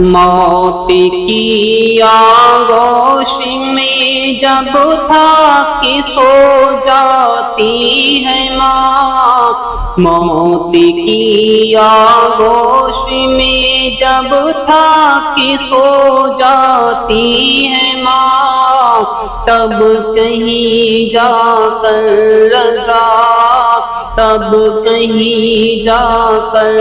موت کی آغوش میں جب تھا کہ سو جاتی ہے ماں، موت کی آغوش میں جب تھا کہ سو جاتی ہے ماں، تب کہیں جا کر رضا، تب کہیں جا کر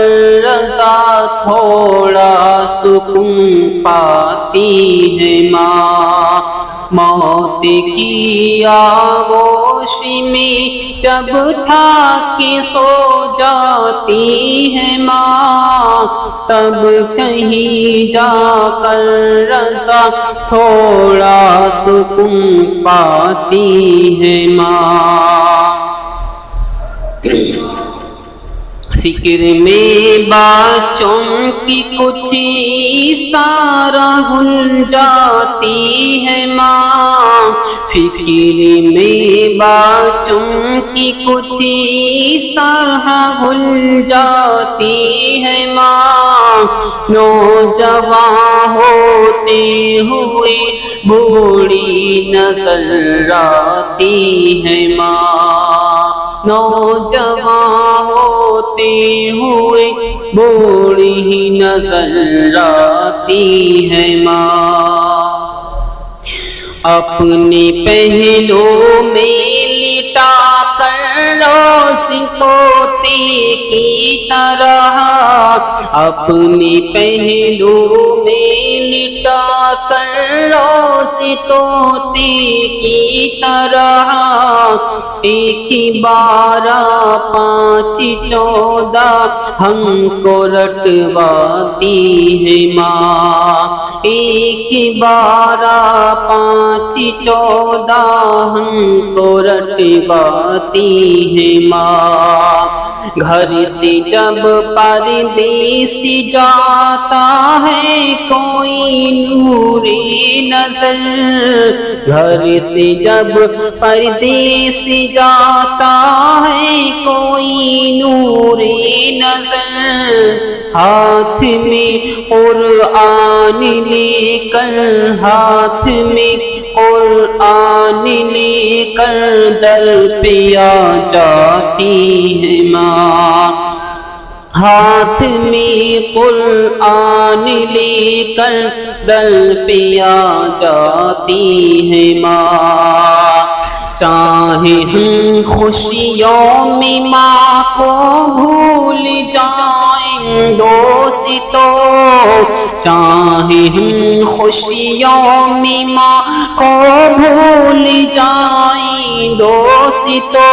رضا تھوڑا سکون پاتی ہے ماں، موت کی آغوش میں جب تھا کہ سو جاتی ہے ماں، تب کہیں جا کر رضا تھوڑا سکون پاتی ہے ماں۔ فکر میں بچوں کی کچھ اس طرح گھل جاتی ہے ماں، فکر میں بچوں کی کچھ اس طرح گھل جاتی ہے ماں، نوجوان ہوتے ہوئے بوڑھی نظر آتی ہے ماں، نوجوان ہوتے ہوئے بوڑھی نظر آتی ہے ماں، اپنے پہلو میں لٹا کر روسی طوطے کی طرح، اپنے پہلو میں لٹا کر روسی طوطے کی طرح، ایک 12 5 14 ہم کو رٹواتی ہے ماں، ایک 12 5 14 ہم کو رٹواتی ہے ماں، گھر سے جب پردیسی جاتا ہے کوئی نوری نظر، گھر سے جب پردیسی جاتا ہے کوئی نوری نظر، ہاتھ میں قرآن لے کر، ہاتھ میں قرآن لے کر در پہ آ جاتی ہے ماں، ہاتھ میں قرآن لے کر در پہ آ جاتی ہے ماں، چاہے ہم خوشیوں میں ماں کو بھول جائیں دوستوں، چاہے ہم خوشیوں میں ماں کو بھول جائیں دوستوں،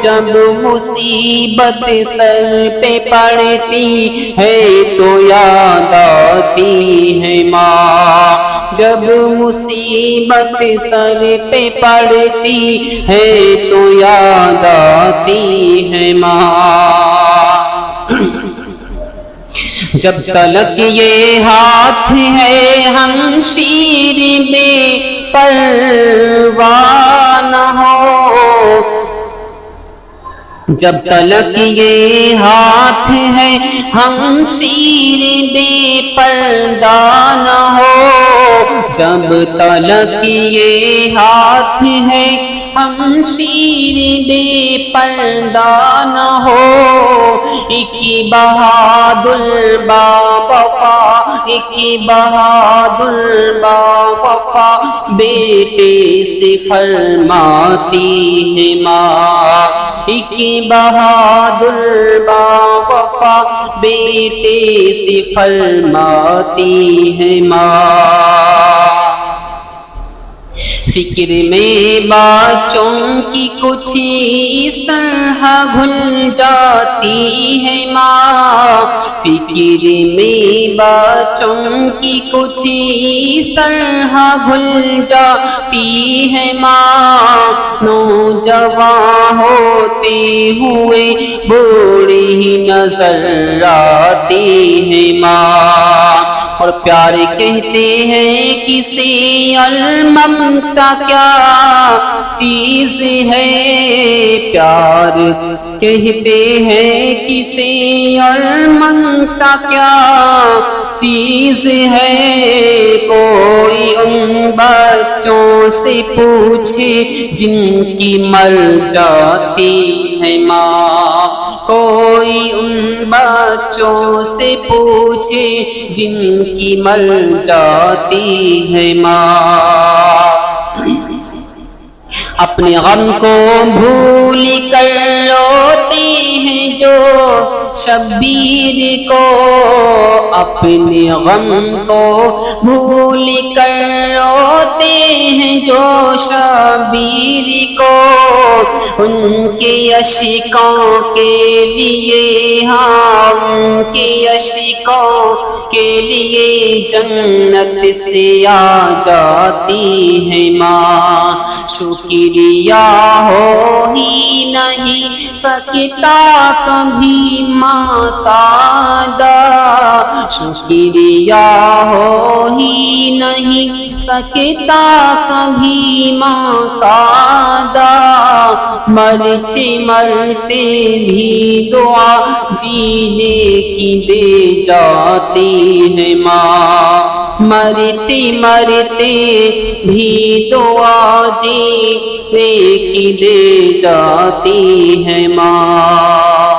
جب مصیبت سر پہ پڑتی ہے تو یاد آتی ہے ماں، جب مصیبت سر پہ پڑتی ہے تو یاد آتی ہے ماں، جب تلک یہ ہاتھ ہے ہمشیر بے پرواہ نہ ہو، جب تلک یہ ہاتھ ہے ہمشیر بے پردہ نہ ہو، جب تلک یہ ہاتھ ہے ہمشیر بے پردہ نہ ہو، ایک بہادر با وفا، ایک بہادر با وفا بیٹے سے فرماتی ہے ماں، ایک بہادر با وفا بیٹے سے فرماتی ہے ماں، فکر میں بچوں کی کچھ اس طرح گھل جاتی ہے ماں، فکر میں بچوں کی کچھ اس طرح گھل جاتی ہے ماں، نوجوان ہوتے ہوئے بوڑھی نظر آتی ہے ماں، اور اور پیار کہتے ہیں کسے اور ممتا کیا چیز ہے، پیار کہتے ہیں کسے اور ممتا کیا چیز ہے، کوئی ان بچوں سے پوچھے جن کی مر جاتی ہے ماں، کوئی ان بچوں سے پوچھے جن کی مر جاتی ہے ماں۔ اپنے غم کو بھول کر روتے ہیں جو شبیر کو، اپنے غم کو بھول کر روتے ہیں جو شبیر کو، ان کے عشقوں کے لیے، ہاں ان کے عشقوں کے لیے جنت سے آ جاتی ہے ماں۔ شکریہ ہو ہی نہیں سکتا کبھی ماتا دا، شکریہ ہو ہی نہیں سکتا کبھی ماتا دا، مرتے مرتے بھی دعا جینے کی دے جاتی ہے ماں، مرتے مرتے بھی دعا جینے کی دے جاتی ہے ماں۔